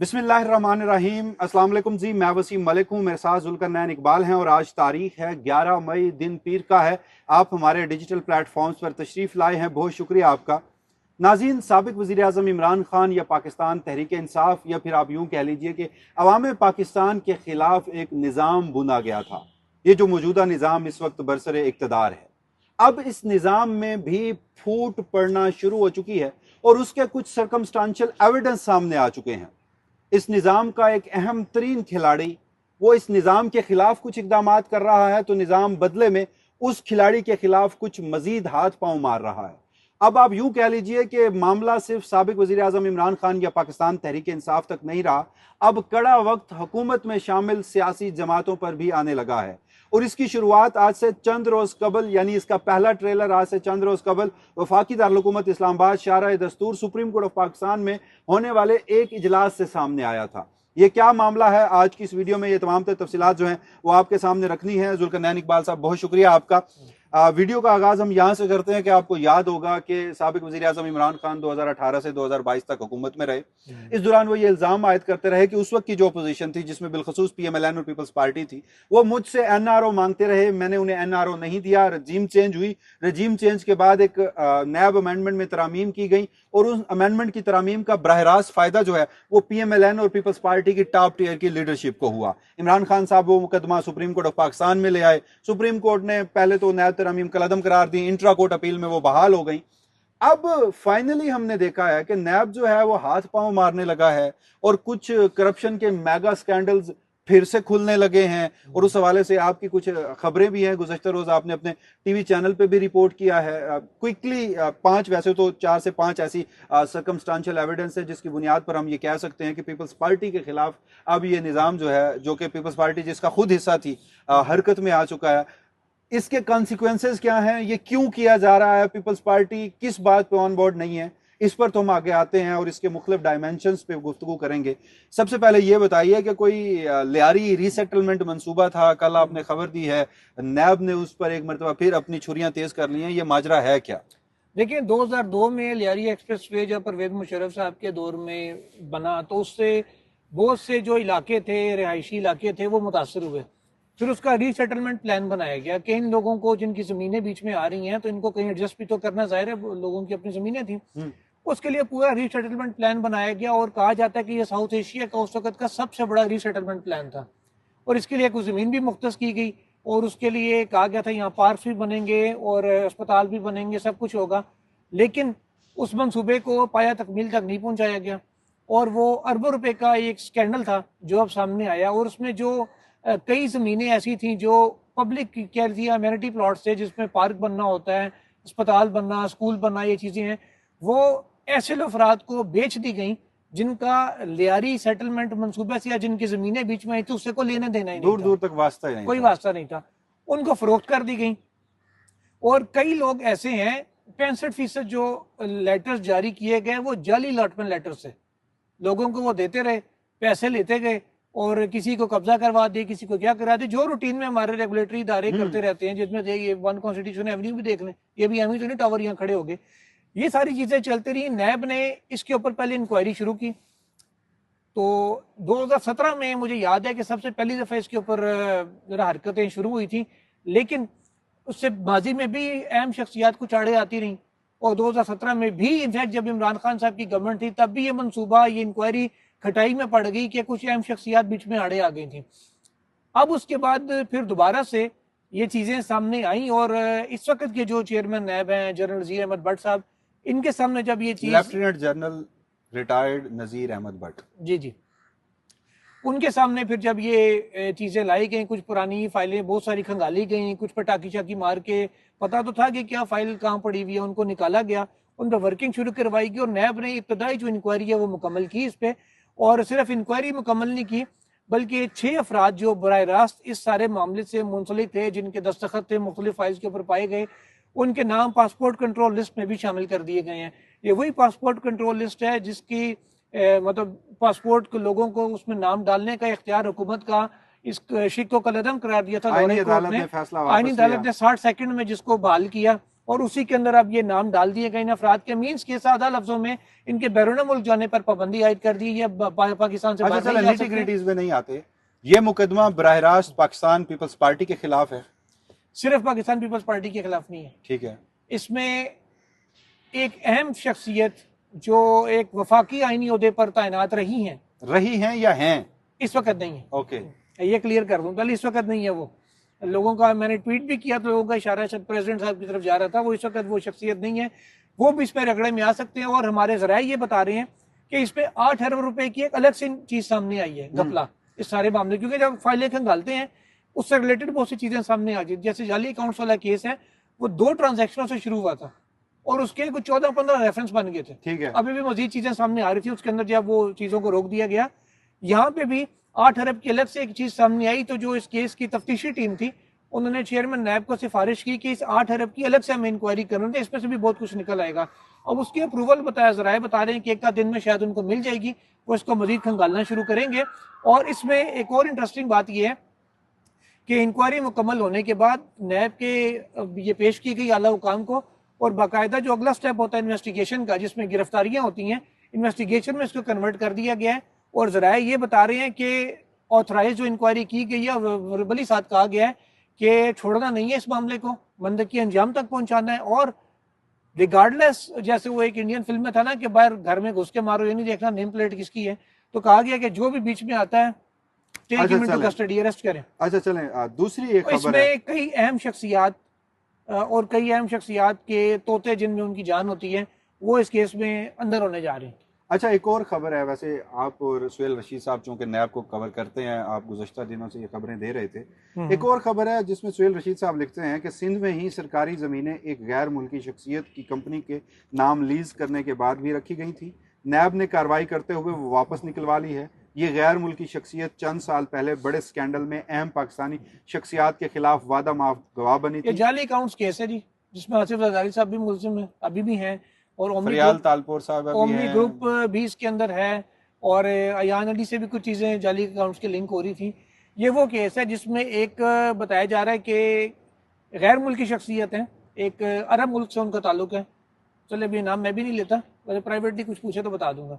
बिस्मिल्लाहिर्रहमानिर्रहीम। अस्सलाम वालेकुम जी, मैं वसीम मलिक हूँ, मेरे साथ जुल्करनैन इकबाल हैं और आज तारीख है 11 मई, दिन पीर का है। आप हमारे डिजिटल प्लेटफॉर्म्स पर तशरीफ़ लाए हैं, बहुत शुक्रिया आपका। नाज़रीन, साबिक वज़ीर आज़म इमरान खान या पाकिस्तान तहरीक इंसाफ या फिर आप यूँ कह लीजिए कि अवाम पाकिस्तान के ख़िलाफ़ एक निज़ाम बुना गया था। ये जो मौजूदा निज़ाम इस वक्त बरसरे इक़्तिदार है, अब इस निज़ाम में भी फूट पड़ना शुरू हो चुकी है और उसके कुछ सर्कमस्टांशियल एविडेंस सामने आ चुके हैं। इस निज़ाम का एक अहम तरीन खिलाड़ी वो इस निज़ाम के खिलाफ कुछ इकदाम कर रहा है तो निज़ाम बदले में उस खिलाड़ी के खिलाफ कुछ मजीद हाथ पांव मार रहा है। अब आप यूं कह लीजिए कि मामला सिर्फ साबिक वज़ीर आज़म इमरान खान या पाकिस्तान तहरीक इंसाफ तक नहीं रहा, अब कड़ा वक्त हुकूमत में शामिल सियासी जमातों पर भी आने लगा है। और इसकी शुरुआत आज से चंद रोज कबल, यानी इसका पहला ट्रेलर आज से चंद रोज कबल वफाकी दारुल इस्लामाबाद शाहराह दस्तूर सुप्रीम कोर्ट ऑफ पाकिस्तान में होने वाले एक इजलास से सामने आया था। ये क्या मामला है, आज की इस वीडियो में ये तमाम तफसीलात जो हैं वो आपके सामने रखनी है। जुल्करनैन इकबाल साहब, बहुत शुक्रिया आपका। वीडियो का आगाज हम यहाँ से करते हैं कि आपको याद होगा कि साबिक वज़ीर आज़म इमरान खान 2018 से 2022 तक हुकूमत में रहे। इस दौरान वो ये इल्ज़ाम आयद करते रहे कि उस वक्त की जो अपोजिशन थी, जिसमें बिलखसूस PMLN और पीपल्स पार्टी थी, वो मुझसे NRO मांगते रहे, मैंने उन्हें NRO नहीं दिया। रजीम चेंज हुई, रजीम चेंज के बाद एक नैब अमेंडमेंट में तरामीम की गई और उस अमेंडमेंट की तरामीम का बरह रास्त फायदा जो है वो PMLN और पीपल्स पार्टी की टॉप टियर की लीडरशिप को हुआ। इमरान खान साहब वो मुकदमा सुप्रीम कोर्ट ऑफ पाकिस्तान में ले आए। सुप्रीम कोर्ट ने पहले तो नैब तरामीम कलअदम करार दी, इंट्रा कोर्ट अपील में वो बहाल हो गई। अब फाइनली हमने देखा है कि नैब जो है वो हाथ पांव मारने लगा है और कुछ करप्शन के मेगा स्कैंडल्स फिर से खुलने लगे हैं। और उस हवाले से आपकी कुछ खबरें भी हैं, गुज़श्ता रोज आपने अपने टीवी चैनल पे भी रिपोर्ट किया है। क्विकली 5, वैसे तो 4 से 5 ऐसी सर्कमस्टांशियल एविडेंस है जिसकी बुनियाद पर हम ये कह सकते हैं कि पीपल्स पार्टी के खिलाफ अब ये निज़ाम जो है, जो कि पीपल्स पार्टी जिसका खुद हिस्सा थी, हरकत में आ चुका है। इसके कॉन्सिक्वेंसेस क्या हैं, ये क्यों किया जा रहा है, पीपल्स पार्टी किस बात पे ऑन बोर्ड नहीं है, इस पर तो हम आगे आते हैं और इसके मुख्तलिफ डायमेंशंस पे गुफ्तगू करेंगे। सबसे पहले ये बताइए कि कोई लियारी रीसेटलमेंट मंसूबा था, कल आपने खबर दी है नैब ने उस पर एक मरतबा फिर अपनी छुरियां तेज कर ली हैं, ये माजरा है क्या? देखिए, 2002 में लियारी एक्सप्रेस वे जब परवेज मुशर्रफ साहब के दौर में बना तो उससे बहुत से जो इलाके थे, रिहायशी इलाके थे, वो मुतासर हुए। फिर उसका रीसेटलमेंट प्लान बनाया गया कि इन लोगों को जिनकी ज़मीनें बीच में आ रही हैं तो इनको कहीं एडजस्ट भी तो करना, ज़ाहिर है लोगों की अपनी ज़मीनें थी। उसके लिए पूरा रीसेटलमेंट प्लान बनाया गया और कहा जाता है कि ये साउथ एशिया का उस वक्त का सबसे बड़ा रीसेटलमेंट प्लान था। और इसके लिए कुछ ज़मीन भी मुख्तस की गई और उसके लिए कहा गया था यहाँ पार्क भी बनेंगे और अस्पताल भी बनेंगे, सब कुछ होगा। लेकिन उस मंसूबे को पाया तकमील तक नहीं पहुँचाया गया और वो अरबों रुपए का एक स्कैंडल था जो अब सामने आया। और उसमें जो कई ज़मीनें ऐसी थी जो पब्लिक कह रही अमेनिटी प्लॉट्स थे, जिसमें पार्क बनना होता है, अस्पताल बनना, स्कूल बनना, ये चीज़ें हैं, वो ऐसे अफराद को बेच दी गई जिनका लियारी सेटलमेंट मंसूबे से या जिनकी ज़मीनें बीच में आई थी उससे को लेने देना ही नहीं, दूर दूर तक वास्ता ही नहीं, कोई वास्ता नहीं था। उनको फरोख्त कर दी गई। और कई लोग ऐसे हैं, 65% जो लेटर्स जारी किए गए वो जाली अलॉटमेंट लेटर्स से लोगों को वो देते रहे, पैसे लेते गए और किसी को कब्जा करवा दिए, किसी को क्या करा दिए, जो रूटीन में हमारे रेगुलेटरी इदारे करते रहते हैं, जिसमें ये 1 कॉन्स्टिट्यूशन एवेन्यू भी देख लें, ये भी एवेन्यू तो नहीं टावर यहाँ खड़े हो गए, ये सारी चीजें चलती रही। नैब ने इसके ऊपर पहले इंक्वायरी शुरू की तो 2017 में मुझे याद है कि सबसे पहली दफा इसके ऊपर जरा हरकतें शुरू हुई थी। लेकिन उससे माजी में भी अहम शख्सियात कुछ आड़े आती रही और 2017 में भी इनफैक्ट जब इमरान खान साहब की गवर्नमेंट थी तब भी ये मंसूबा, ये इंक्वायरी खटाई में पड़ गई कि कुछ अहम शख्सियात बीच में आड़े आ गई थी। अब उसके बाद फिर दोबारा से ये चीज़ें सामने आई और इस वक्त के जो चेयरमैन नैब हैं जनरल नज़ीर अहमद भट्ट साहब, इनके सामने जब ये चीज़, लेफ्टिनेंट जनरल रिटायर्ड नज़ीर अहमद भट्ट जी, उनके सामने फिर जब ये चीज़ें लाई गई, कुछ पुरानी फाइलें बहुत सारी खंगाली गई, कुछ पटाखी चाकी मार के, पता तो था कि क्या फाइल कहाँ पड़ी हुई है, उनको निकाला गया, उन पर वर्किंग शुरू करवाई गई और नैब ने इब्तदाई जो इंक्वायरी है वो मुकम्मल की इस पर। और सिर्फ इंक्वायरी मुकम्मल नहीं की बल्कि 6 अफराद जो बराह रास्त इस सारे मामले से मुंसलिक थे, जिनके दस्तखत थे मुख्तलिफ फाइल्स के ऊपर पाए गए, उनके नाम पासपोर्ट कंट्रोल लिस्ट में भी शामिल कर दिए गए हैं। ये वही पासपोर्ट कंट्रोल लिस्ट है जिसकी मतलब पासपोर्ट के लोगों को उसमें नाम डालने का इख्तियार हुकूमत का इस शिक को कलअदम करार दिया था आईनी अदालत ने 60 सेकंड में जिसको बहाल किया और उसी के अंदर अब ये नाम डाल दिए गए इन अफराद के। मीन्स के सादा लफ्जों में इनके बैरून मुल्क जाने पर पाबंदी आयद कर दी है, पाकिस्तान से बाहर नहीं जा सकते। निटी-ग्रिटीज में नहीं आते। ये मुकदमा बराह रास्त पाकिस्तान पीपल्स पार्टी के खिलाफ है, सिर्फ पाकिस्तान पीपल्स पार्टी के खिलाफ नहीं है। ठीक है, इसमें एक अहम शख्सियत जो एक वफाकी आईनी ओहदे पर तैनात रही हैं या हैं, इस वक्त नहीं है। ओके, ये क्लियर कर दूं, पहले इस वक्त नहीं है। वो लोगों का, मैंने ट्वीट भी किया तो लोगों का इशारा प्रेसिडेंट साहब की तरफ जा रहा था। वो इस वक्त वो शख्सियत नहीं है, वो भी इस पर रगड़े में आ सकते हैं। और हमारे जराए ये बता रहे हैं कि इस पे 8 अरब रुपए की एक अलग से चीज सामने आई है, घपला, इस सारे मामले। क्योंकि जब फाइलें खंगालते हैं उससे रिलेटेड बहुत सी चीजें सामने आ जाती। जैसे जाली अकाउंट्स वाला केस है, वो 2 ट्रांजैक्शनों से शुरू हुआ था और उसके कुछ 14-15 रेफरेंस बन गए थे। ठीक है, अभी भी मजीद चीजें सामने आ रही थी, उसके अंदर जब वो चीजों को रोक दिया गया। यहाँ पे भी 8 अरब की अलग से एक चीज सामने आई। तो जो इस केस की तफ्तीशी टीम थी, उन्होंने चेयरमैन नैब को सिफारिश की कि इस 8 अरब की अलग से हम इंक्वायरी करेंगे, इसमें से भी बहुत कुछ निकल आएगा। अब उसकी अप्रूवल बताया, जराए बता रहे हैं कि 1 दिन में शायद उनको मिल जाएगी, वो इसको मजीद खंगालना शुरू करेंगे। और इसमें एक और इंटरेस्टिंग बात यह है कि इंक्वायरी मुकम्मल होने के बाद नैब के ये पेश की गई आला हुकाम को, और बाकायदा जो अगला स्टेप होता है इन्वेस्टिगेशन का, जिसमें गिरफ्तारियां होती हैं, इन्वेस्टिगेशन में इसको कन्वर्ट कर दिया गया है। और जराए ये बता रहे हैं कि ऑथराइज जो इंक्वायरी की गई है, वर्बली साथ कहा गया है कि छोड़ना नहीं है इस मामले को, मंदकी अंजाम तक पहुंचाना है। और रिगार्डलेस, जैसे वो एक इंडियन फिल्म में था ना कि बाहर घर में घुस के मारो, ये नहीं देखना नेम प्लेट किसकी है, तो कहा गया कि जो भी बीच में आता है take him into custody, arrest करें। अच्छा चलें, दूसरी एक खबर इसमें कई अहम शख्सियात और कई अहम शख्सियात के तोते जिनमें उनकी जान होती है, वो इस केस में अंदर होने जा रहे हैं। अच्छा, एक और खबर है। वैसे आप और सुहेल रशीद साहब चूंकि नैब को कवर करते हैं, आप गुज़श्ता दिनों से ये खबरें दे रहे थे। एक और खबर है जिसमें सुहेल रशीद साहब लिखते हैं कि सिंध में ही सरकारी ज़मीनें एक गैर मुल्की शख्सियत की कंपनी के नाम लीज करने के बाद भी रखी गई थी। नैब ने कार्रवाई करते हुए वो वापस निकलवा ली है। ये गैर मुल्की शख्सियत चंद साल पहले बड़े स्कैंडल में अहम पाकिस्तानी शख्सियात के खिलाफ वादा माफ गवाह बनी थी। ये जाली अकाउंट्स केस है जी, जिसमें आसिफ जरदारी साहब भी मुलजिम है, अभी भी हैं, और ओमनी ग्रुप भी इसके अंदर है, और अयान अली से भी कुछ चीज़ें जाली अकाउंट्स के लिंक हो रही थी। ये वो केस है जिसमें एक बताया जा रहा है कि गैर मुल्की शख्सियत है, एक अरब मुल्क से उनका ताल्लुक है। चले अभी नाम मैं भी नहीं लेता, वैसे प्राइवेटली कुछ पूछे तो बता दूंगा।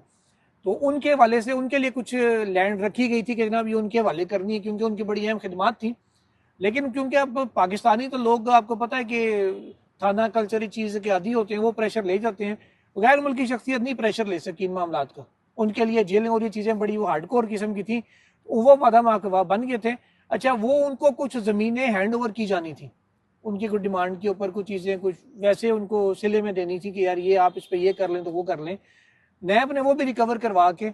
तो उनके हवाले से उनके लिए कुछ लैंड रखी गई थी कि जनाब ये उनके हवाले करनी है, क्योंकि उनकी बड़ी अहम खिदमात थी। लेकिन क्योंकि अब पाकिस्तानी तो लोग, आपको पता है कि थाना कल्चरी चीज़ के आदी होते हैं, वो प्रेशर ले जाते हैं। गैर मुल्की शख्सियत नहीं प्रेशर ले सकी इन मामलात का, उनके लिए जेलें और ये चीज़ें बड़ी वो हार्डकोर किस्म की थी, वो वादा माकवा बन गए थे। अच्छा, वो उनको कुछ ज़मीनें हैंड ओवर की जानी थी, उनकी कुछ डिमांड के ऊपर कुछ चीज़ें कुछ वैसे उनको सिले में देनी थी कि यार ये आप इस पर ये कर लें तो वो कर लें। नैब ने वो भी रिकवर करवा के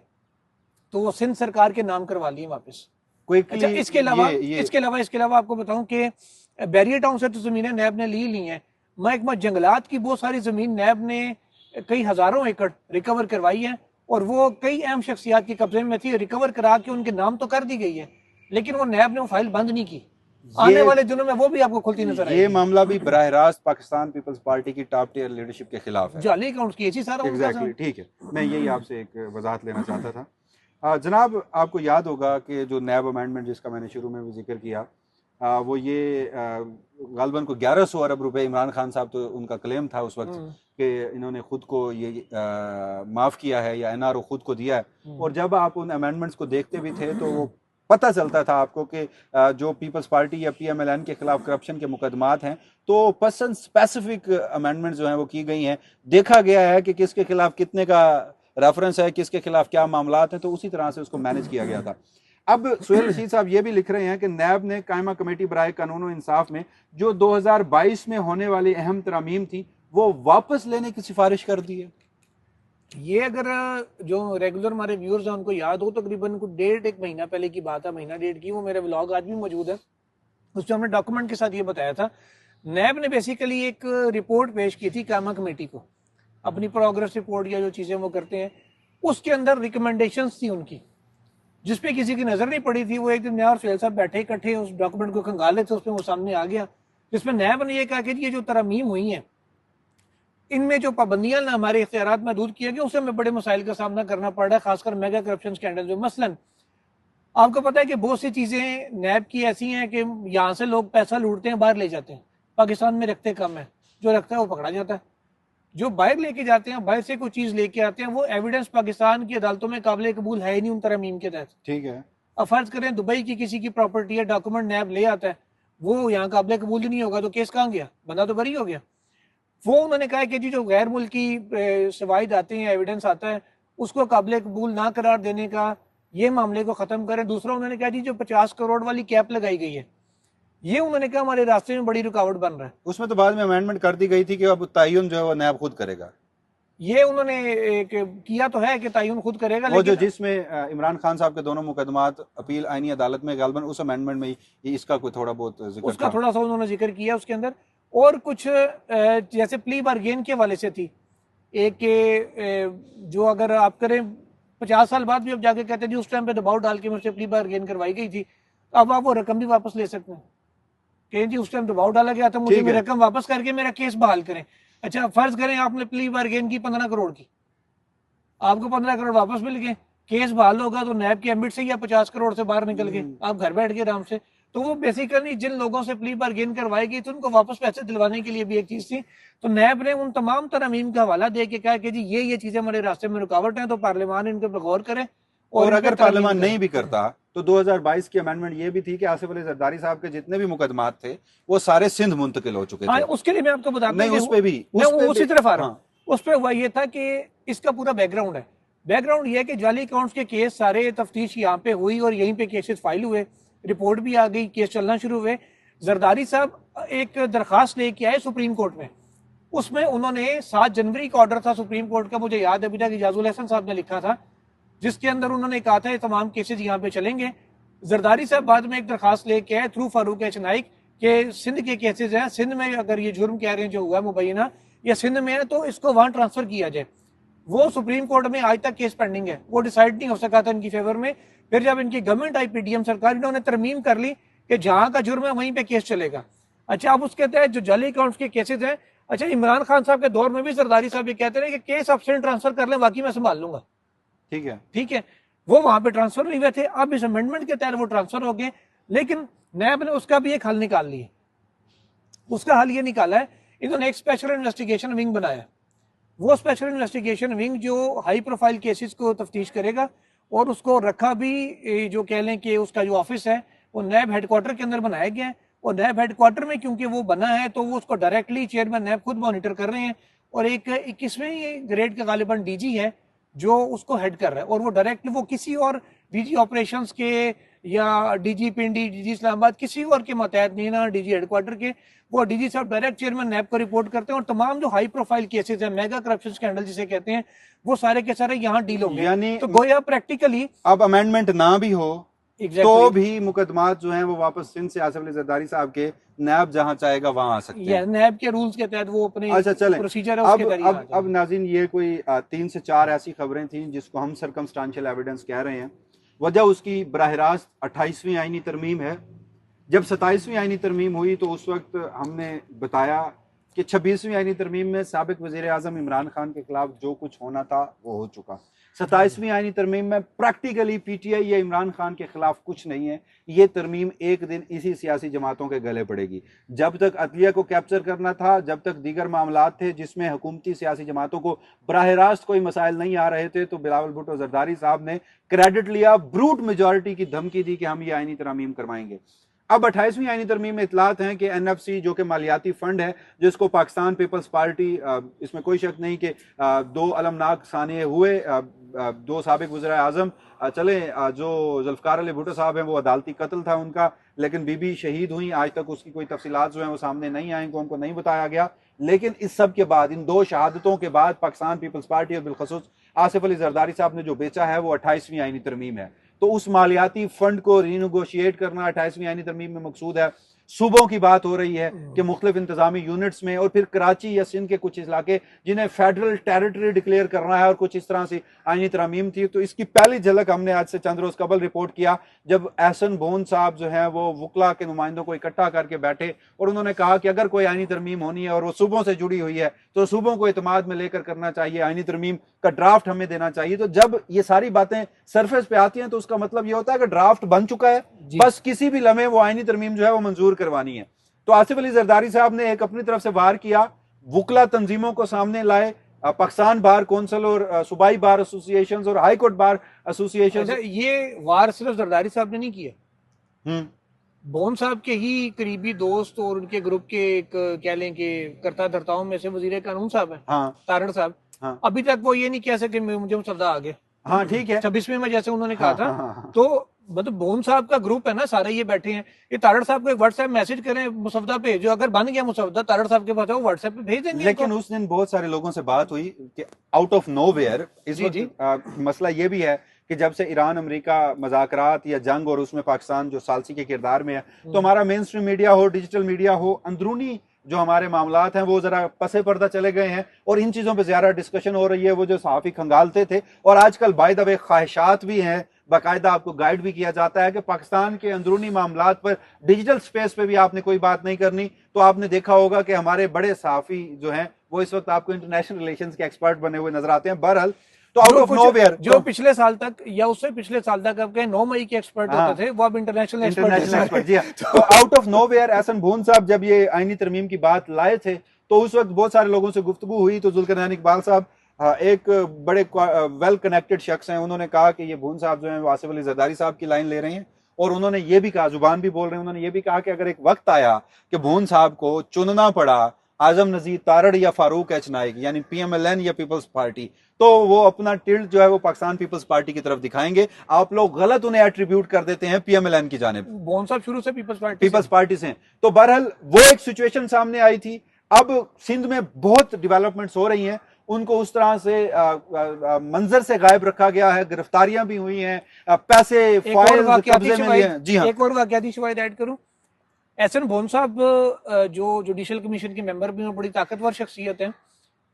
तो वो सिंध सरकार के नाम करवा लिए वापस। अच्छा, इसके अलावा आपको बताऊं कि बैरियर टाउन से तो ज़मीनें नैब ने ली हैं। महकमा जंगलात की बहुत सारी ज़मीन नैब ने कई हज़ारों एकड़ रिकवर करवाई है, और वो कई अहम शख्सियात के कब्जे में थी। रिकवर करा के उनके नाम तो कर दी गई है, लेकिन वो नैब ने वो फाइल बंद नहीं की। आने वाले दिनों में वो भी आपको खुलती नजर आएगी। ये मामला भी बराह रास्त पाकिस्तान पीपल्स पार्टी की टॉप टियर लीडरशिप के खिलाफ है, जाली अकाउंट्स की ऐसी सारा एग्जैक्टली, ठीक है। मैं यही आपसे एक वजाहत लेना चाहता था। जनाब, आपको याद होगा कि जो नैब अमेंडमेंट जिसका मैंने शुरू में भी जिक्र किया, वो ये गालबन को 1100 अरब रुपए, इमरान खान साहब तो उनका क्लेम था उस वक्त कि इन्होंने खुद को ये माफ़ किया है या एनआरओ खुद को दिया है। और जब आप उन अमेंडमेंट्स को देखते भी थे तो वो पता चलता था आपको कि जो पीपल्स पार्टी या PMLN के खिलाफ करप्शन के मुकदमात हैं, तो पर्सन स्पेसिफिक अमेंडमेंट्स जो हैं वो की गई हैं। देखा गया है कि किसके खिलाफ कितने का रेफरेंस है, किसके खिलाफ क्या मामलात हैं, तो उसी तरह से उसको मैनेज किया गया था। अब सुहेल रशीद साहब ये भी लिख रहे हैं कि नैब ने कायमा कमेटी बराए कानून और इंसाफ में जो 2022 में होने वाली अहम तरमीम थी वो वापस लेने की सिफारिश कर दी है। ये अगर जो रेगुलर हमारे व्यूअर्स हैं उनको याद हो, तकरीबन कुछ 1.5 महीना पहले की बात है, महीना 1.5 की, वो मेरा व्लॉग आज भी मौजूद है, उसमें हमने डॉक्यूमेंट के साथ ये बताया था। नैब ने बेसिकली एक रिपोर्ट पेश की थी कायमा कमेटी को, अपनी प्रोग्रेस रिपोर्ट या जो चीज़ें वो करते हैं, उसके अंदर रिकमेंडेशंस थी उनकी, जिसपे किसी की नजर नहीं पड़ी थी। वो एक दिन मैं और सुहेल साहब बैठे इकट्ठे उस डॉक्यूमेंट को खंगाले थे, उसमें वो सामने आ गया, जिसमें नैब ने यह कहा कि ये जो तरमीम हुई हैं इनमें जो पाबंदियां हमारे इख्तियारात महदूद किए गए, उससे हमें बड़े मसाइल का सामना करना पड़ रहा है, खासकर मेगा करप्शन स्कैंडल जो मसलन आपको पता है कि बहुत सी चीज़ें नैब की ऐसी हैं कि यहाँ से लोग पैसा लूटते हैं, बाहर ले जाते हैं, पाकिस्तान में रखते कम है। जो रखता है वो पकड़ा जाता है। जो बाहर लेके जाते हैं, बाहर से कोई चीज लेके आते हैं, वो एविडेंस पाकिस्तान की अदालतों में काबिल कबूल है ही नहीं उन तरमीम के तहत। ठीक है। अब फर्ज करें दुबई की किसी की प्रॉपर्टी है, डॉक्यूमेंट नैब ले आता है, वो यहाँ काबिल कबूल ही नहीं होगा, तो केस कहाँ गया, बंदा तो बरी हो गया। वो उन्होंने कहा कि जी जो गैर मुल्की शवाहिद आते हैं, एविडेंस आता है, उसको काबिल कबूल ना करार देने का, ये मामले को खत्म करें। दूसरा उन्होंने कहा जी जो 50 करोड़ वाली कैप लगाई गई है, ये उन्होंने कहा हमारे रास्ते में बड़ी रुकावट बन रहा है। उसमें तो बाद में अमेंडमेंट कर दी गई थी कि अब तयन जो है वो नैब खुद करेगा। ये उन्होंने किया तो है कि तयन खुद करेगा, वो जो लेकिन जिसमें इमरान खान साहब के दोनों मुकदमात अपील आईनी अदालत में गालबन उस अमेंडमेंट में ही इसका कोई थोड़ा बहुत जिक्र उसका था। थोड़ा सा उन्होंने जिक्र किया उसके अंदर। और कुछ जैसे प्ली बार्गेन के वाले से थी एक जो अगर आप करें 50 साल बाद भी अब जाके कहते हैं जी उस टाइम पे दबाव डाल के मुझसे प्ली बार्गेन करवाई गई थी, तो अब आप वो रकम भी वापस ले सकते हैं कि जी उस टाइम दबाव डाला गया था, मुझे मेरी रकम वापस करके मेरा केस बहाल करें। अच्छा फर्ज करें आपने प्ली बार्गेन की 15 करोड़ की, आपको 15 करोड़ वापस मिल गए, केस बहाल होगा तो नैब के एम्बिट से या 50 करोड़ से बाहर निकल गए, आप घर बैठ गए आराम से। तो वो बेसिकली जिन लोगों से प्ली बार्गेन करवाई गई थी उनको वापस पैसे दिलवाने के लिए भी एक चीज थी। तो नैब ने उन तमाम तरमीम का हवाला दे के कहा कि जी ये चीजें हमारे रास्ते में रुकावट है, तो पार्लियामान इनके पर गौर करे। और अगर पार्लियामान नहीं भी करता तो 2022 की अमेंडमेंट ये भी थी कि आसिफ अली जरदारी साहब के जितने भी मुकदमात थे वो सारे सिंध मुंतकिल हो चुके थे। उसके लिए मैं आपको बताता नहीं, उस पे भी उसी तरफ आ रहा हूँ। उस पर हुआ ये था कि इसका पूरा बैकग्राउंड है। बैकग्राउंड ये है कि जाली अकाउंट्स के केस सारे तफ्तीश यहाँ पे हुई और यहीं पे केसेस फाइल हुए, रिपोर्ट भी आ गई, केस चलना शुरू हुए। जरदारी साहब एक दरखास्त लेके आए सुप्रीम कोर्ट में, उसमें उन्होंने 7 जनवरी का ऑर्डर था सुप्रीम कोर्ट का, मुझे याद है अभी तक इजाजुल हसन साहब ने लिखा था, जिसके अंदर उन्होंने कहा था ये तमाम केसेस यहाँ पे चलेंगे। जरदारी साहब बाद में एक दरखास्त लेके आए थ्रू फारूक एच नाइक के सिंध के केसेस हैं, सिंध में अगर ये जुर्म कह रहे हैं जो हुआ मुबैना या सिंध में है तो इसको वहां ट्रांसफर किया जाए। वो सुप्रीम कोर्ट में आज तक केस पेंडिंग है, वो डिसाइड नहीं हो सका था इनकी फेवर में। फिर जब इनकी गवर्नमेंट आई पीडीएम सरकार, इन्होंने तरमीम कर ली कि जहां का जुर्म है वहीं पे केस चलेगा। अच्छा अब उसके तहत जो जाली अकाउंट्स के केसेस हैं, अच्छा इमरान खान साहब के दौर में भी जरदारी साहब ये कहते रहे कि केस ऑप्शन ट्रांसफर कर लें, बाकी मैं संभाल लूंगा। ठीक है, वो वहां पे ट्रांसफर नहीं हुए थे, अब इस अमेंडमेंट के तहत वो ट्रांसफर हो गए। लेकिन नैब ने उसका भी एक हल निकाल लिया। उसका हल ये निकाला है, इन्होंने एक स्पेशल इन्वेस्टिगेशन विंग बनाया। वो स्पेशल इन्वेस्टिगेशन विंग जो हाई प्रोफाइल केसेस को तफ्तीश करेगा, और उसको रखा भी जो कह लें कि उसका जो ऑफिस है वो नैब हेडक्वार्टर के अंदर बनाया गया है। और नैब हेडक्वार्टर में क्योंकि वो बना है तो वो उसको डायरेक्टली चेयरमैन नैब खुद मॉनिटर कर रहे हैं, और एक 21वें ग्रेड का गालिबन डीजी है जो उसको हेड कर रहा है, और वो डायरेक्टली वो किसी और डीजी ऑपरेशंस के या डीजी पिंडी, डीजी इस्लामाबाद किसी और के मतहत नहीं ना, डीजी हेडक्वार्टर के, वो डीजी साहब डायरेक्ट चेयरमैन नैब को रिपोर्ट करते हैं। और तमाम जो हाई प्रोफाइल केसेस हैं, मेगा करप्शन स्कैंडल जिसे कहते हैं, वो सारे के सारे यहाँ डील होंगे। यानी तो गोया प्रैक्टिकली अब अमेंडमेंट ना भी हो तो भी मुकदमात जो हैं वो वापस सिंध से आसिफ अली जरदारी साहब के नैब जहां चाहेगा वहां आ सकते हैं। नैब के रूल्स के तहत वो अपने अच्छा चलें, प्रोसीजर है उसके तहत। अब नाज़रीन ये कोई 3 से 4 ऐसी खबरें थी जिसको हम सर्कमस्टांशियल एविडेंस कह रहे हैं। वजह उसकी बराह रास्त 28वीं आईनी तरमीम है। जब 27वीं आईनी तरमीम हुई तो उस वक्त हमने बताया कि 26वीं आईनी तरमीम में साबिक वज़ीर आज़म इमरान खान के खिलाफ जो कुछ होना था वो हो चुका। 27वीं आईनी तरमीम में प्रैक्टिकली पीटीआई या इमरान खान के खिलाफ कुछ नहीं है। ये तरमीम एक दिन इसी सियासी जमातों के गले पड़ेगी। जब तक अदलिया को कैप्चर करना था, जब तक दीगर मामलात थे जिसमें हुकूमती सियासी जमातों को बराह रास्त कोई मसाइल नहीं आ रहे थे, तो बिलावल भुट्टो जरदारी साहब ने क्रेडिट लिया, ब्रूट मेजॉरिटी की धमकी दी कि हम ये आईनी तरमीम करवाएंगे। अब 28वीं आईनी तरमीम में इतलात हैं कि एनएफसी जो कि मालियाती फंड है जिसको पाकिस्तान पीपल्स पार्टी, इसमें कोई शक नहीं कि 2 अलमनाक सानिए हुए, 2 साबिक वज़ीर आज़म चले, जो जुल्फ़िकार अली भुट्टो साहब हैं वो अदालती कत्ल था उनका, लेकिन बीबी शहीद हुई, आज तक उसकी कोई तफसीलात जो हैं वो सामने नहीं आई, उनको नहीं बताया गया। लेकिन इस सब के बाद, इन 2 शहादतों के बाद, पाकिस्तान पीपल्स पार्टी और बिलखसूस आसिफ अली जरदारी साहब ने जो बेचा है वो 28वीं आईनी तरमीम है। तो उस मालियाती फंड को रीनेगोशिएट करना 28वीं आईनी तरमीम में मकसूद है। सूबों की बात हो रही है कि मुख्तलिफ इंतजामी यूनिट्स में, और फिर कराची या सिंध के कुछ इलाके जिन्हें फेडरल टेरिटरी डिक्लेयर करना है, और कुछ इस तरह से आईनी तरमीम थी। तो इसकी पहली झलक हमने आज से चंद रोज कबल रिपोर्ट किया, जब एहसन बोन साहब जो है वो वकला के नुमाइंदों को इकट्ठा करके बैठे और उन्होंने कहा कि अगर कोई आईनी तरमीम होनी है और वो सूबों से जुड़ी हुई है तो सूबों को इतमाद में लेकर करना चाहिए, आईनी तरमीम का ड्राफ्ट हमें देना चाहिए। तो जब ये सारी बातें सरफेस पे आती हैं तो उसका मतलब ये होता है कि ड्राफ्ट बन चुका है, बस किसी भी लम्हे वो आईनी तरमीम जो है वो मंजूर करवानी है। तो आसिफ अली जरदारी साहब ने एक अपनी तरफ से वार किया, वुकला तंजीमों को सामने लाए, पाकिस्तान बार कौंसिल और सूबाई बार एसोसिएशन और हाई कोर्ट बार एसोसिएशन। अच्छा, ये वार सिर्फ जरदारी साहब ने नहीं किया, हम्म, बोन साहब के ही करीबी दोस्त और उनके ग्रुप के एक कह लें कि कर्ता धर्ताओं में से वजीर कानून साहब है, हाँ तारड़ साहब। हाँ अभी तक वो ये नहीं कह सके मुझे मुसद्दा आ गया, हाँ ठीक है। 26वें में जैसे उन्होंने कहा हाँ, था। हाँ, हाँ, हाँ। तो मतलब बोन साहब का ग्रुप है ना, सारे ये बैठे हैं, ये तारड़ साहब को एक व्हाट्सएप मैसेज करें, मुसद्दा भेजो, अगर बन गया मुसद्दा तारड़ साहब के पास है, वो व्हाट्सएप पे भेज देंगे लेकिन इनको। उस दिन बहुत सारे लोगों से बात हुई कि आउट ऑफ नोवेयर इस जी, जी। वक्त मसला ये भी है कि जब से ईरान अमेरिका मज़ाकरात या जंग और उसमें पाकिस्तान जो सालसी के किरदार में है, तो हमारा मेन स्ट्रीम मीडिया हो, डिजिटल मीडिया हो, अंदरूनी जो हमारे मामलात हैं वो जरा पसे पर्दा चले गए हैं और इन चीज़ों पे ज़्यादा डिस्कशन हो रही है। वो जो सहाफ़ी खंगालते थे, और आजकल बाय द वे ख्वाहिशात भी हैं, बाकायदा आपको गाइड भी किया जाता है कि पाकिस्तान के अंदरूनी मामलात पर डिजिटल स्पेस पे भी आपने कोई बात नहीं करनी। तो आपने देखा होगा कि हमारे बड़े सहाफ़ी जो हैं वो इस वक्त आपको इंटरनेशनल रिलेशंस के एक्सपर्ट बने हुए नजर आते हैं। बहरहाल तो आउट ऑफ नोवेयर जो पिछले साल तक या उससे पिछले साल तक आपके 9 मई के एक्सपर्ट हाँ, होते थे, वो अब इंटरनेशनल एक्सपर्ट जी हाँ। तो आउट ऑफ नोवेयर एहसन भून साहब जब ये आईनी तरमीम की बात लाए थे, तो उस वक्त बहुत सारे लोगों से गुफ्तगू हुई। तो जुल्करनैन इकबाल साहब एक बड़े वेल कनेक्टेड शख्स हैं, उन्होंने कहा कि ये भून साहब जो हैं आसिफ अली जरदारी साहब की लाइन ले रहे हैं, और उन्होंने ये भी कहा, जुबान भी बोल रहे हैं, उन्होंने ये भी कहा कि अगर एक वक्त आया कि भून साहब को चुनना पड़ा आजम नजीर तारड़ या फारूक एच नाइक यानी PMLN या पीपल्स पार्टी, तो वो अपना टिल्ट जो है वो पाकिस्तान पीपल्स पार्टी की तरफ दिखाएंगे। आप लोग गलत उन्हें एट्रीब्यूट कर देते हैं PMLN की जानिब। बोन साहब शुरू से पीपल्स पार्टी से। तो बहरहाल वो एक सिचुएशन सामने आई थी। अब सिंध में बहुत डेवलपमेंट्स हो रही हैं, उनको उस तरह से मंजर से गायब रखा गया है, गिरफ्तारियां भी हुई हैं, पैसे फाइल्स कब्जे में लिए हैं। जी हाँ, एक और वाकयाती शवाहिद ऐड करूं, एहसन भोन साहब जो जुडिशल कमीशन के मेंबर भी हैं, बड़ी ताकतवर शख्सियत हैं,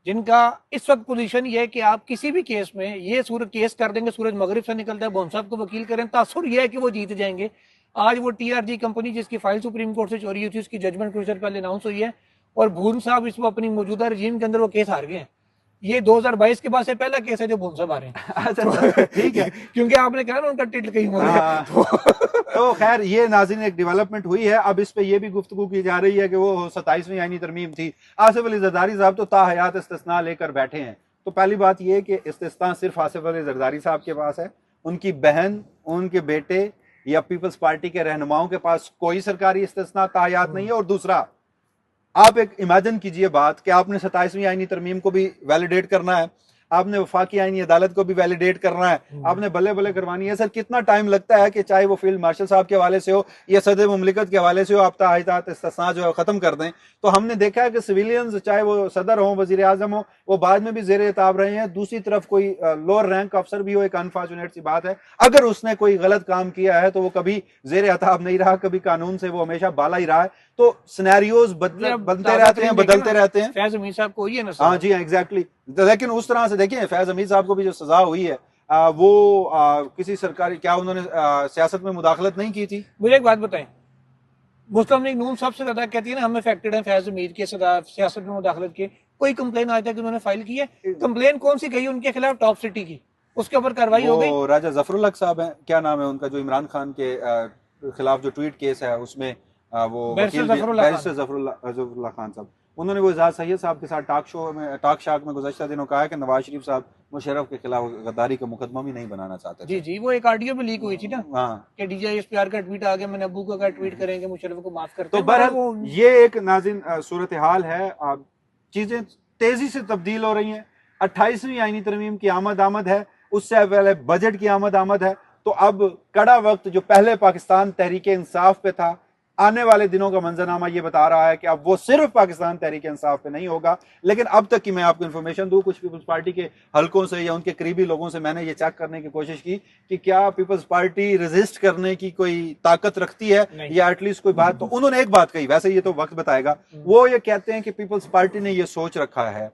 जिनका इस वक्त पोजीशन ये है कि आप किसी भी केस में ये सूरज केस कर देंगे, सूरज मगरिब से निकलता है, भोन साहब को वकील करें, तासुर यह है कि वो जीत जाएंगे। आज वो TRG कंपनी जिसकी फाइल सुप्रीम कोर्ट से चोरी हुई थी, उसकी जजमेंट कुछ देर पहले अनाउंस हुई है, और भून साहब इस अपनी मौजूदा रजीम के अंदर वो केस हार गए हैं। ये 2022 के बाद से पहला केस है जो भून साहब आ रहे हैं। ठीक है, क्योंकि आपने कहा ना उनका टिल कहीं हो गया। तो खैर ये नाज़रीन एक डेवलपमेंट हुई है। अब इस पे ये भी गुफ्तगू की जा रही है कि वो 27वीं आईनी तरमीम थी, आसिफ अली जरदारी साहब तो ताहयात इस्तिस्ना लेकर बैठे हैं। तो पहली बात ये कि इस्तिस्ना सिर्फ आसिफ अली जरदारी साहब के पास है, उनकी बहन, उनके बेटे या पीपल्स पार्टी के रहनुमाओं के पास कोई सरकारी इस्तिस्ना ताहयात नहीं है। और दूसरा, आप एक इमेजिन कीजिए बात कि आपने 27वीं आईनी तरमीम को भी वैलिडेट करना है, आपने वफाकी आईनी अदालत को भी वैलिडेट करना है, आपने बल्ले बल्ले करवानी है। सर कितना टाइम लगता है कि चाहे वो फील्ड मार्शल साहब के हवाले से हो या सदर मुमलिकत के हवाले से हो, आप ताहयात इस्तिस्ना जो है खत्म कर दें। तो हमने देखा है कि सिविलियंस, चाहे वो सदर हो, वजीर आजम हो, वो बाद में भी जेर एताब रहे हैं। दूसरी तरफ कोई लोअर रैंक अफसर भी हो, एक अनफॉर्चुनेट सी बात है, अगर उसने कोई गलत काम किया है तो वो कभी जेर एताब नहीं रहा, कभी कानून से वो हमेशा बाला ही रहा है। तो सिनेरियोज बनते रहते हैं, बदलते रहते हैं। फैज अमीर साहब को ही है ना। हाँ जी हाँ, एग्जैक्टली। लेकिन उस तरह से देखिए, फैज अमीर साहब को भी जो सजा हुई है वो किसी सरकारी, क्या उन्होंने सियासत में मुदाखलत नहीं की थी? मुझे एक बात बताएं, मुस्लिम लीग नून सबसे ज्यादा कहती है ना हम अफेक्टेड हैं फैज अमीर के सियासत में मुदाखलत के। कोई कंप्लेन आज तक उन्होंने फाइल की है? कंप्लेन कौन सी गई उनके खिलाफ? टॉप सिटी की, उसके ऊपर कार्रवाई हो गई। राजा जफरुल्लाह साहब हैं, क्या नाम है उनका, जो इमरान खान के खिलाफ जो ट्वीट केस है उसमें वो बैरिस्टर जफरुल्लाह खान साहब, उन्होंने वो इजाज सैयद साहब के साथ टॉक शाक में गुज़श्ता दिनों कहा कि नवाज शरीफ साहब मुशर्रफ के खिलाफ गद्दारी का मुकदमा भी नहीं बनाना चाहते। जी जी, वो एक ऑडियो भी लीक हुई थी ना। हाँ, कि DJSPR का ट्वीट आ गया, मैंने अब्बू का ट्वीट करेंगे, मुशर्रफ को माफ करते। तो बहरहाल ये एक नाज़िन सूरत हाल है। चीजें तेजी से तब्दील हो रही हैं। 28वीं आईनी तरमीम की आमद है, उससे पहले बजट की आमद है। तो अब कड़ा वक्त जो पहले पाकिस्तान तहरीक इंसाफ पे था, आने वाले दिनों का मंजरनामा ये बता रहा है कि अब वो सिर्फ पाकिस्तान तहरीक इंसाफ पे नहीं होगा। लेकिन अब तक की मैं आपको इन्फॉर्मेशन दूं, कुछ पीपल्स पार्टी के हलकों से या उनके करीबी लोगों से मैंने ये चेक करने की कोशिश की कि क्या पीपल्स पार्टी रेजिस्ट करने की कोई ताकत रखती है या एटलीस्ट कोई बात। तो उन्होंने एक बात कही, वैसे ये तो वक्त बताएगा। वो ये कहते हैं कि पीपल्स पार्टी ने ये सोच रखा है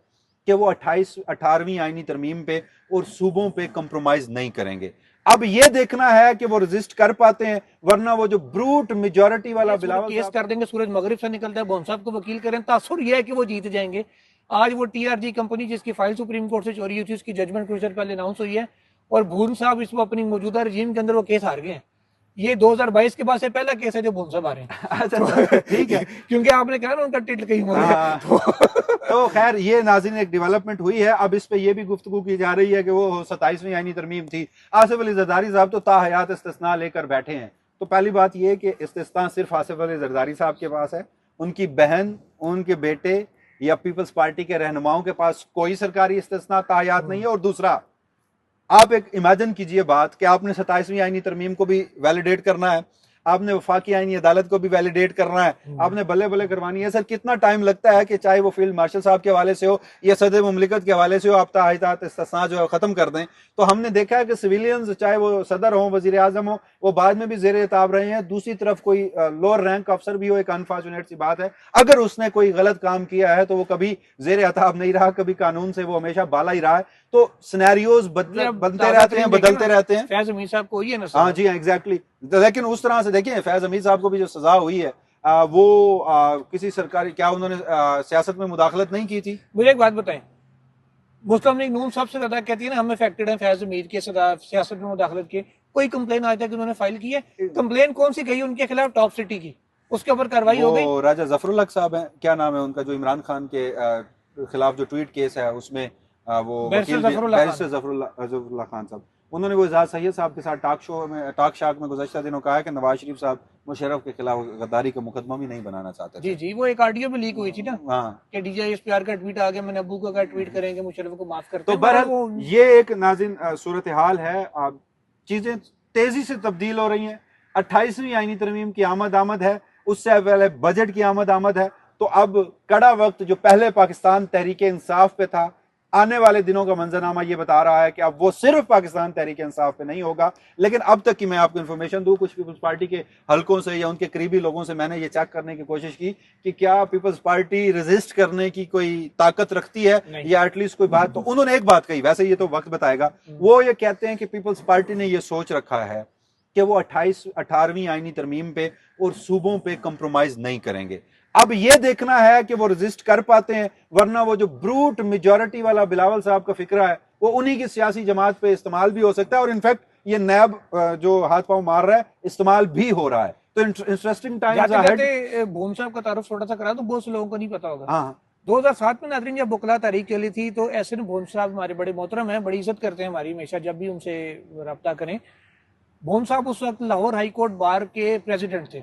कि वो 18वीं आईनी तरमीम पे और सूबों पे कंप्रोमाइज नहीं करेंगे। अब ये देखना है कि वो रेजिस्ट कर पाते हैं, वरना वो जो ब्रूट मेजॉरिटी वाला बिलावल केस कर देंगे, सूरज मगरिब से निकलता है, भोन साहब को वकील करें, तासुर यह है कि वो जीत जाएंगे। आज वो TRG कंपनी जिसकी फाइल सुप्रीम कोर्ट से चोरी हुई थी, उसकी जजमेंट कुछ देर पहले अनाउंस हुई है, और भून साहब इस अपनी मौजूदा रजीम के अंदर वो केस हार गए हैं। ये 2022 के बाद से पहला केस है जो भून साहब आ रहे हैं। अच्छा, ठीक है। क्योंकि आपने कहा ना उनका टिल कहीं हो गया। हाँ। तो खैर ये नाज़रीन एक डेवलपमेंट हुई है। अब इस पे ये भी गुफ्तगू की जा रही है कि वो 27वीं आईनी तरमीम थी। आसिफ अली जरदारी साहब तो ताहयात इस्तिस्ना लेकर बैठे हैं। तो पहली बात ये कि इस्तिस्ना सिर्फ आसिफ अली जरदारी साहब के पास है, उनकी बहन, उनके बेटे या पीपल्स पार्टी के रहनुमाओं के पास कोई सरकारी इस्तिस्ना ताहयात नहीं है। और दूसरा, आप एक इमेजिन कीजिए बात कि आपने 27वीं आईनी तरमीम को भी वैलिडेट करना है, आपने वफाकी आईनी अदालत को भी वैलिडेट करना है, आपने बल्ले बल्ले करवानी है। सर कितना टाइम लगता है कि चाहे वो फील्ड मार्शल साहब के हवाले से हो या सदर मुमलिकत के हवाले से हो, आप ताहयात इस्तिस्ना जो है खत्म कर दें। तो हमने देखा है कि सिविलियंस, चाहे वो सदर हो, वजीर आजम हो, वो बाद में भी जेर एताब रहे हैं। दूसरी तरफ कोई लोअर रैंक अफसर भी हो, एक अनफॉर्चुनेट सी बात है, अगर उसने कोई गलत काम किया है तो वो कभी जेर एताब नहीं रहा, कभी कानून से वो हमेशा बाला ही रहा है। तो सिनेरियोज बनते रहते हैं, बदलते रहते हैं। फैज अमीर साहब को हुई है ना। हाँ जी, एग्जैक्टली। लेकिन उस तरह से देखिए, फैज अमीर साहब को भी जो सजा हुई है वो किसी सरकारी, क्या उन्होंने सियासत में मुदाखलत नहीं की थी? मुझे एक बात बताएं, मुस्लिम लीग नून सबसे ज्यादा कहती है ना हम अफेक्टेड हैं फैज अमीर के सियासत में मुदाखलत के। कोई कंप्लेन आज तक उन्होंने फाइल की है? कंप्लेन कौन सी गई उनके खिलाफ? टॉप सिटी की, उसके ऊपर कार्रवाई हो गई। राजा जफरुल हक साहब हैं, क्या नाम है उनका, जो इमरान खान के खिलाफ जो ट्वीट केस है उसमें वो बैरिस्टर जफरुल्लाह खान साहब, उन्होंने वो इजाज सैयद साहब के साथ टॉक शाक में गुज़श्ता दिनों कहा है कि नवाज शरीफ साहब मुशर्रफ के खिलाफ गद्दारी का मुकदमा भी नहीं बनाना चाहते थे। जी जी, वो एक ऑडियो भी लीक हुई थी ना। हाँ, कि DJSPR का ट्वीट आ गया, मैंने अब्बू का ट्वीट करेंगे, मुशर्रफ को माफ करते तो हैं। बहरहाल ये एक नाज़िन सूरत हाल है। चीजें तेजी से तब्दील हो रही हैं। 28वीं आईनी तरमीम की आमद है, उससे पहले बजट की आमद है। तो अब कड़ा वक्त जो पहले पाकिस्तान तहरीक इंसाफ पे था, आने वाले दिनों का मंजरनामा ये बता रहा है कि अब वो सिर्फ पाकिस्तान तहरीक इंसाफ पे नहीं होगा। लेकिन अब तक की मैं आपको इन्फॉर्मेशन दूं, कुछ पीपल्स पार्टी के हलकों से या उनके करीबी लोगों से मैंने ये चेक करने की कोशिश की कि क्या पीपल्स पार्टी रेजिस्ट करने की कोई ताकत रखती है या एटलीस्ट कोई बात। तो उन्होंने एक बात कही, वैसे ये तो वक्त बताएगा। वो ये कहते हैं कि पीपल्स पार्टी ने ये सोच रखा है कि वो 18वीं आईनी तरमीम पे और सूबों पे कंप्रोमाइज नहीं करेंगे। अब ये देखना है कि वो रेजिस्ट कर पाते हैं, वरना वो जो ब्रूट मेजॉरिटी वाला बिलावल साहब का फिक्रा है वो उन्हीं की सियासी जमात पे इस्तेमाल भी हो सकता है। और इनफैक्ट ये नैब जो हाथ पांव मार रहा है इस्तेमाल भी हो रहा है। तो इंटरेस्टिंग टाइम्स अहेड। भून साहब का तारुफ छोटा सा करा तो बहुत से लोगों को नहीं पता होगा। हाँ, 2007 में नाज़रीन जब बुकला तारीख चली थी तो एहसन भून साहब हमारे बड़े मोहतरम हैं, बड़ी इज्जत करते हैं हमारी, हमेशा जब भी उनसे रब्ता करें। भून साहब उस वक्त लाहौर हाई कोर्ट बार के प्रेसिडेंट थे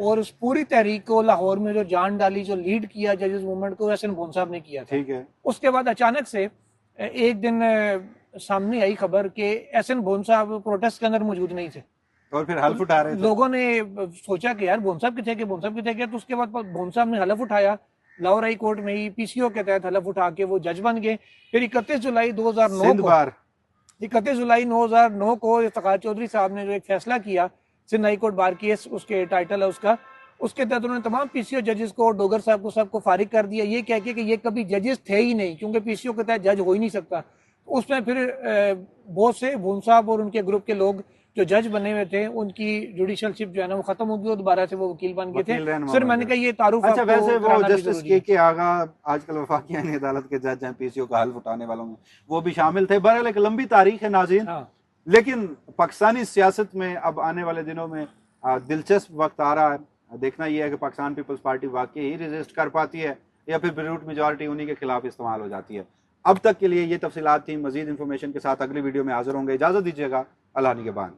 और उस पूरी तहरीक को लाहौर में जो जान डाली, जो लीड किया जजेस मूवमेंट को, एहसन भून साहब ने किया था। ठीक है। उसके बाद अचानक से एक दिन सामने आई खबर कि एहसन भून साहब प्रोटेस्ट के अंदर मौजूद नहीं थे और फिर हल्फ उठा रहे थे। लोगों ने सोचा कि यार भून साहब किथे के, भून साहब किथे के। तो उसके बाद भून साहब ने हलफ उठाया लाहौर हाई कोर्ट में ही, PCO के तहत हलफ उठा के वो जज बन गए। फिर 31 जुलाई 2009 को इफ्तिखार चौधरी साहब ने जो एक फैसला किया, Sindh high court bar case उसके टाइटल है उसका, उसके तहत उन्होंने तमाम PCO जजेस को, डोगर साहब को, सबको फारिग कर दिया, ये कह के कि ये कभी जजेस थे ही नहीं, क्योंकि PCO के तहत जज हो ही नहीं सकता। उसमें फिर बहुत से भून साहब और उनके ग्रुप के लोग जो जज बने हुए थे, उनकी जुडिशियलशिप जो है ना वो खत्म हो गई और दोबारा से वो वकील बन गए थे। सर मैंने कहा ये तारुफ। अच्छा, वैसे वो जस्टिस के आगा आजकल वफाकी आईनी अदालत के जज हैं, PCO का हल्फ उठाने वालों में वो भी शामिल थे। बहरहाल एक लंबी तारीख है नाज़रीन। लेकिन पाकिस्तानी सियासत में अब आने वाले दिनों में दिलचस्प वक्त आ रहा है। देखना यह है कि पाकिस्तान पीपल्स पार्टी वाकई ही रेजिस्ट कर पाती है या फिर ब्रूट मेजॉरिटी उन्हीं के खिलाफ इस्तेमाल हो जाती है। अब तक के लिए ये तफसीलात थी। मजीद इंफॉर्मेशन के साथ अगली वीडियो में हाजिर होंगे। इजाजत दीजिएगा। अल्लाह निगहबान।